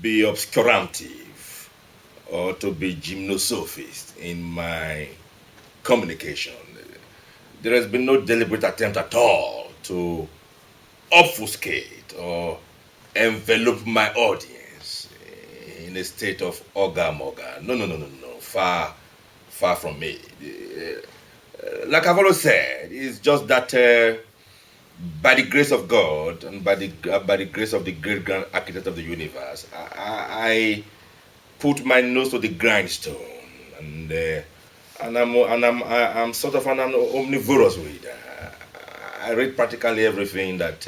be obscurantive or to be gymnosophist in my communication. There has been no deliberate attempt at all to obfuscate or envelop my audience in a state of ogamoga. No, no, no, no, no. Far from me. Like I've always said, it's just that by the grace of God and by the grace of the great grand architect of the universe, I put my nose to the grindstone, I'm sort of an omnivorous reader. I read practically everything that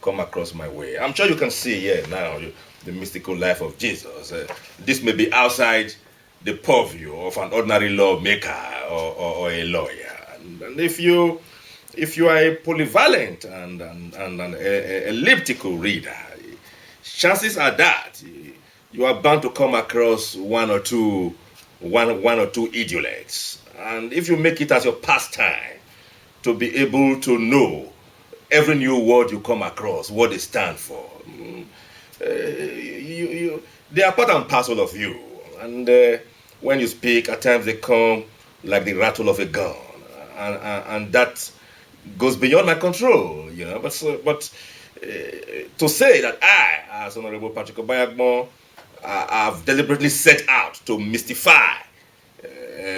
come across my way. I'm sure you can see here now the mystical life of Jesus. This may be outside the purview of an ordinary lawmaker or a lawyer. And if you are a polyvalent and an elliptical reader, chances are that you are bound to come across one or two idiots. And if you make it as your pastime to be able to know every new word you come across, what they stand for, they are part and parcel of you. And when you speak, at times they come like the rattle of a gun, and that goes beyond my control, But to say that I, as Honorable Patrick Obahiagbon, I've deliberately set out to mystify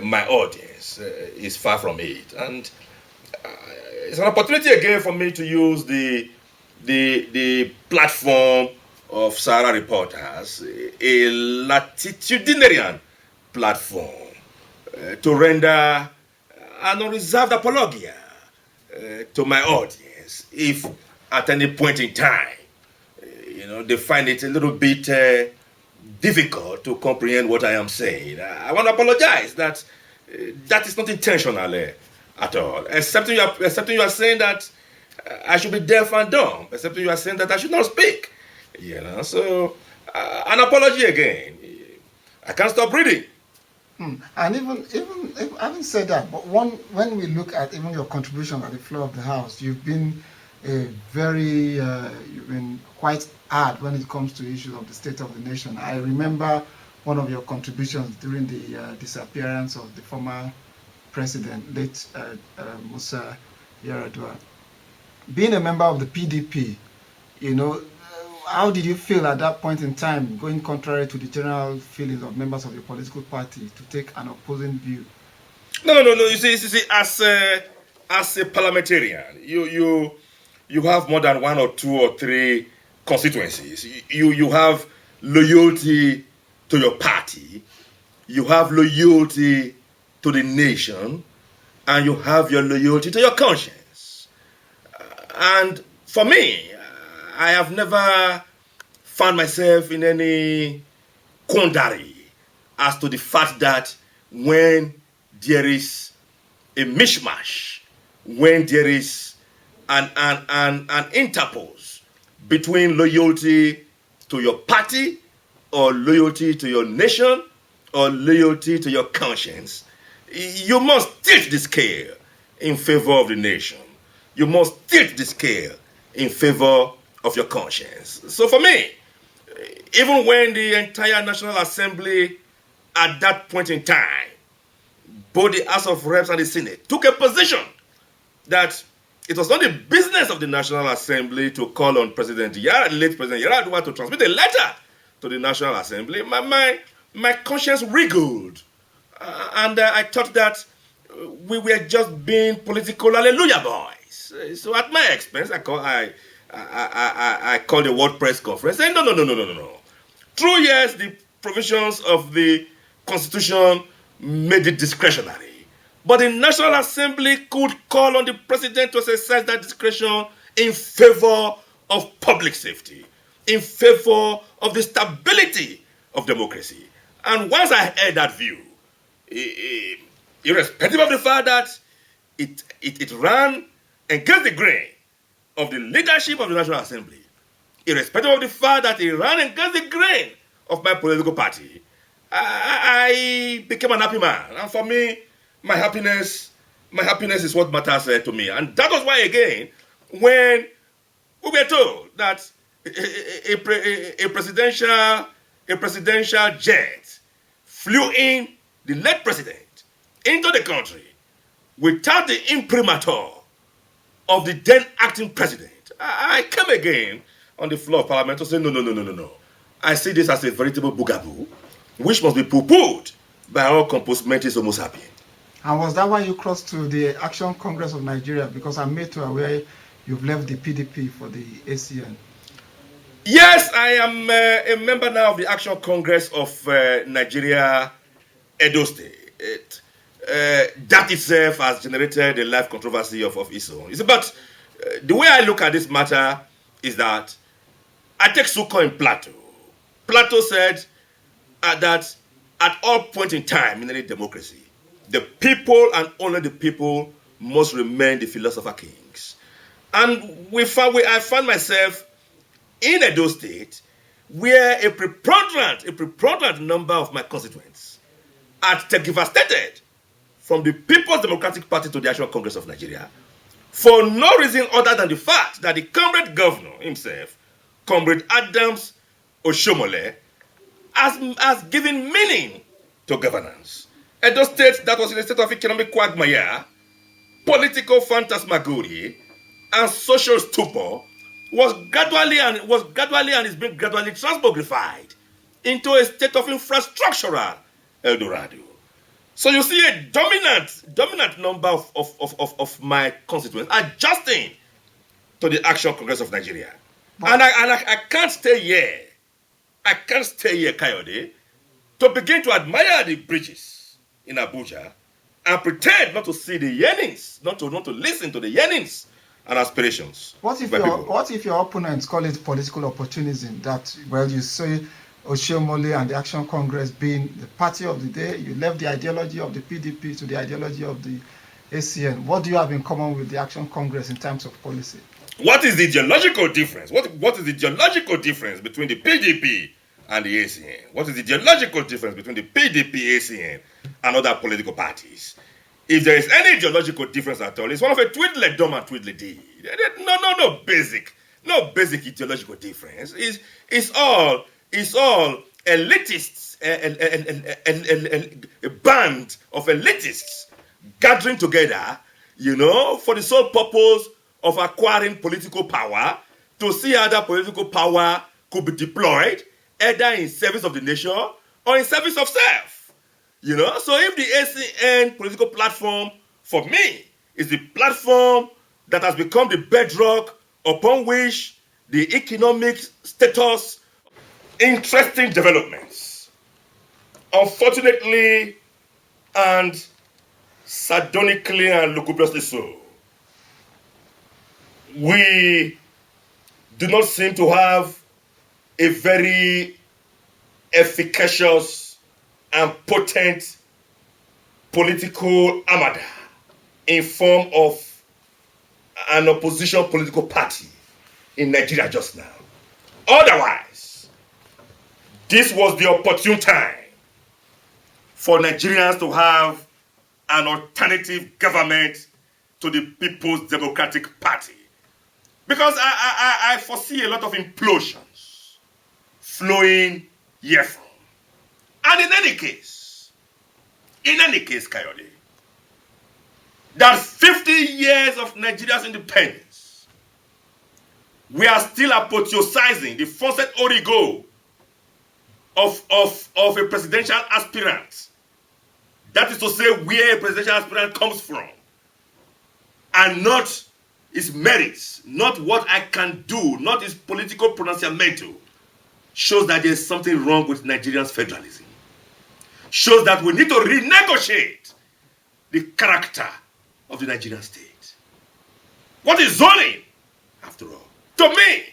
my audience is far from it, and it's an opportunity again for me to use the platform of Sahara Reporters, a latitudinarian platform, to render an unreserved apologia to my audience if at any point in time they find it a little bit difficult to comprehend what I am saying. I want to apologize that that is not intentional at all, excepting you are saying that I should be deaf and dumb, excepting you are saying that I should not speak. So an apology again. I can't stop reading. And even having said that, but when we look at even your contribution at the floor of the House, you've been you've been quite hard when it comes to issues of the state of the nation. I remember one of your contributions during the disappearance of the former president, late Musa Yar'adua. Being a member of the PDP, how did you feel at that point in time, going contrary to the general feelings of members of your political party, to take an opposing view? No. You see, as a parliamentarian, you have more than one or two or three constituencies. You have loyalty to your party, you have loyalty to the nation, and you have your loyalty to your conscience. And for me, I have never found myself in any quandary as to the fact that when there is a mishmash, when there is an interpose between loyalty to your party or loyalty to your nation or loyalty to your conscience, you must tilt the scale in favor of the nation. You must tilt the scale in favor of your conscience. So for me, even when the entire National Assembly at that point in time, both the House of Reps and the Senate, took a position that it was not the business of the National Assembly to call on late President Yar'adua to transmit a letter to the National Assembly, my conscience wriggled. And I thought that we were just being political hallelujah boys. So at my expense, I called a word press conference saying, no. True, yes, the provisions of the Constitution made it discretionary. But the National Assembly could call on the President to exercise that discretion in favor of public safety, in favor of the stability of democracy. And once I heard that view, irrespective of the fact that it ran against the grain of the leadership of the National Assembly, irrespective of the fact that it ran against the grain of my political party, I became an happy man. And for me, my happiness is what matters to me. And that was why, again, when we were told that a presidential jet flew in the late president into the country without the imprimatur of the then acting president. I came again on the floor of Parliament to say, no. I see this as a veritable bugaboo, which must be poo-pooed by all composed mentis homo sapien. And was that why you crossed to the Action Congress of Nigeria? Because I'm made to aware you've left the PDP for the ACN. Yes, I am a member now of the Action Congress of Nigeria, Edo State. That itself has generated a life controversy of its own. But the way I look at this matter is that I take Suko in Plato. Plato said that at all points in time in any democracy, the people and only the people must remain the philosopher kings. And I found myself in Edo State where a preponderant number of my constituents are devastated from the People's Democratic Party to the Action Congress of Nigeria for no reason other than the fact that the comrade governor himself, Comrade Adams Oshomole, has given meaning to governance. Edo State, that was in a state of economic quagmire, political phantasmagoria, and social stupor, was gradually and is being gradually transmogrified into a state of infrastructural Eldorado. So you see a dominant number of my constituents adjusting to the Action Congress of Nigeria. And I can't stay here. Kayode, to begin to admire the bridges in Abuja and pretend not to see the yearnings, not to listen to the yearnings and aspirations. What if your opponents call it political opportunism? That, well, you say Oshiomhole and the Action Congress being the party of the day, you left the ideology of the PDP to the ideology of the ACN. What do you have in common with the Action Congress in terms of policy? What is the ideological difference? What is the ideological difference between the PDP and the ACN? What is the ideological difference between the PDP, ACN, and other political parties? If there is any ideological difference at all, it's one of a twiddly-dum and twiddly-dee. No basic ideological difference. It's all elitists, a band of elitists gathering together, for the sole purpose of acquiring political power, to see how that political power could be deployed either in service of the nation or in service of self. So if the ACN political platform, for me, is the platform that has become the bedrock upon which the economic status, interesting developments, unfortunately and sardonically and lugubriously so, we do not seem to have a very efficacious and potent political armada in form of an opposition political party in Nigeria just now. Otherwise, this was the opportune time for Nigerians to have an alternative government to the People's Democratic Party. Because I foresee a lot of implosions flowing herefrom. And in any case, Kayode, that 50 years of Nigeria's independence, we are still apotheosizing the Fawcett Origo of a presidential aspirant. That is to say, where a presidential aspirant comes from, and not his merits, not what I can do, not his political pronunciamento, shows that there is something wrong with Nigeria's federalism. Shows that we need to renegotiate the character of the Nigerian state. What is zoning, after all? To me,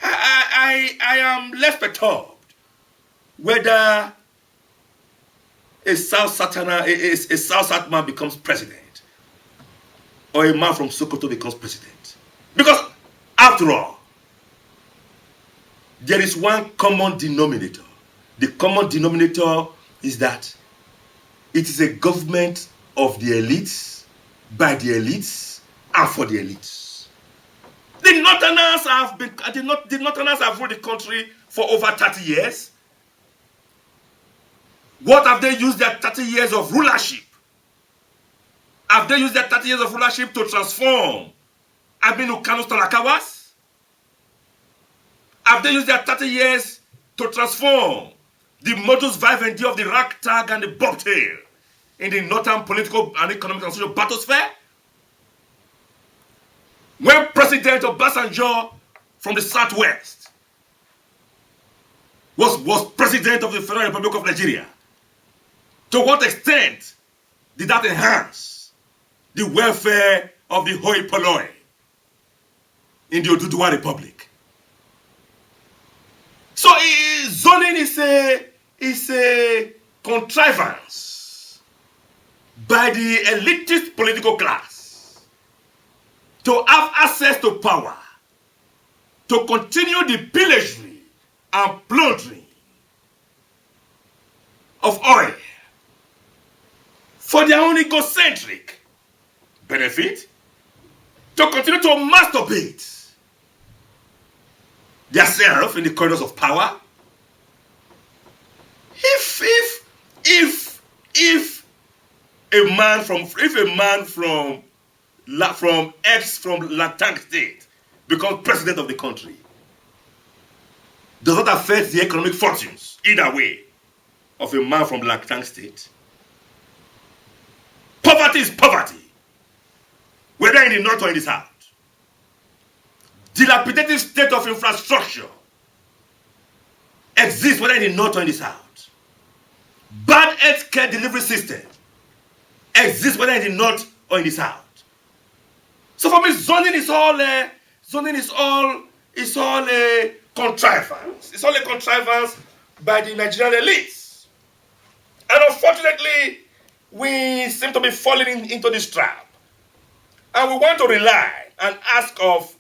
I am less perturbed whether a South South man becomes president or a man from Sokoto becomes president. Because, after all, there is one common denominator. The common denominator is that it is a government of the elites, by the elites, and for the elites. The Northerners have ruled the country for over 30 years. What have they used their 30 years of rulership? Have they used their 30 years of rulership to transform Aminu Kano's Talakawas? Have they used their 30 years to transform the modus vivendi of the ragtag and the bobtail in the northern political and economic and social bathysphere? When President Obasanjo from the Southwest was President of the Federal Republic of Nigeria, to what extent did that enhance the welfare of the hoi polloi in the Oduduwa Republic? So zoning is a contrivance by the elitist political class to have access to power, to continue the pillaging and plundering of oil for their own egocentric benefit, to continue to masturbate themselves in the corridors of power. If a man from Latang state becomes president of the country, does not affect the economic fortunes either way of a man from Latang state. Poverty is poverty, whether in the north or in the south. Dilapidated state of infrastructure exists whether in the north or in the south. Bad healthcare delivery system exists whether in the north or in the south. So for me, zoning is all a contrivance. It's all a contrivance by the Nigerian elites. And unfortunately, we seem to be falling into this trap. And we want to rely and ask of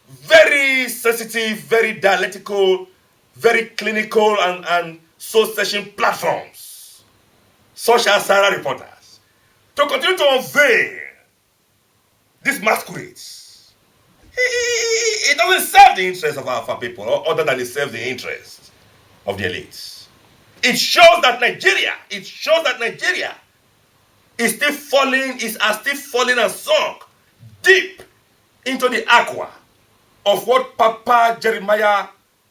very sensitive, very dialectical, very clinical and soul-searching platforms, such as Sahara Reporters, to continue to unveil these masquerades. It doesn't serve the interests of our people, other than it serves the interests of the elites. It shows that Nigeria is still falling and sunk deep into the aqua of what Papa Jeremiah,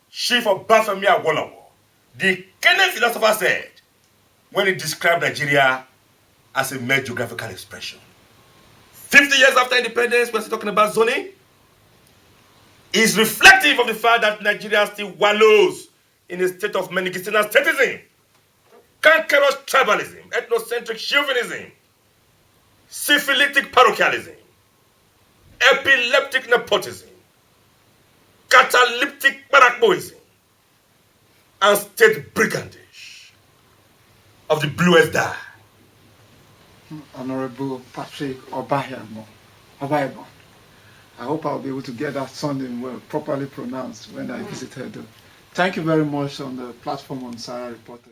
chief of Bafemi Awolowo, the Kenyan philosopher, said when he described Nigeria as a mere geographical expression. 50 years after independence, when he's talking about zoning, is reflective of the fact that Nigeria still wallows in a state of Mengistian statism, cankerous tribalism, ethnocentric chauvinism, syphilitic parochialism, epileptic nepotism, catalyptic barakboism, and state brigandage of the bluest dye. Honorable Patrick Obahiagbon. I hope I'll be able to get that surname well, properly pronounced when I visit Edo. Thank you very much on the platform on Sahara Reporters.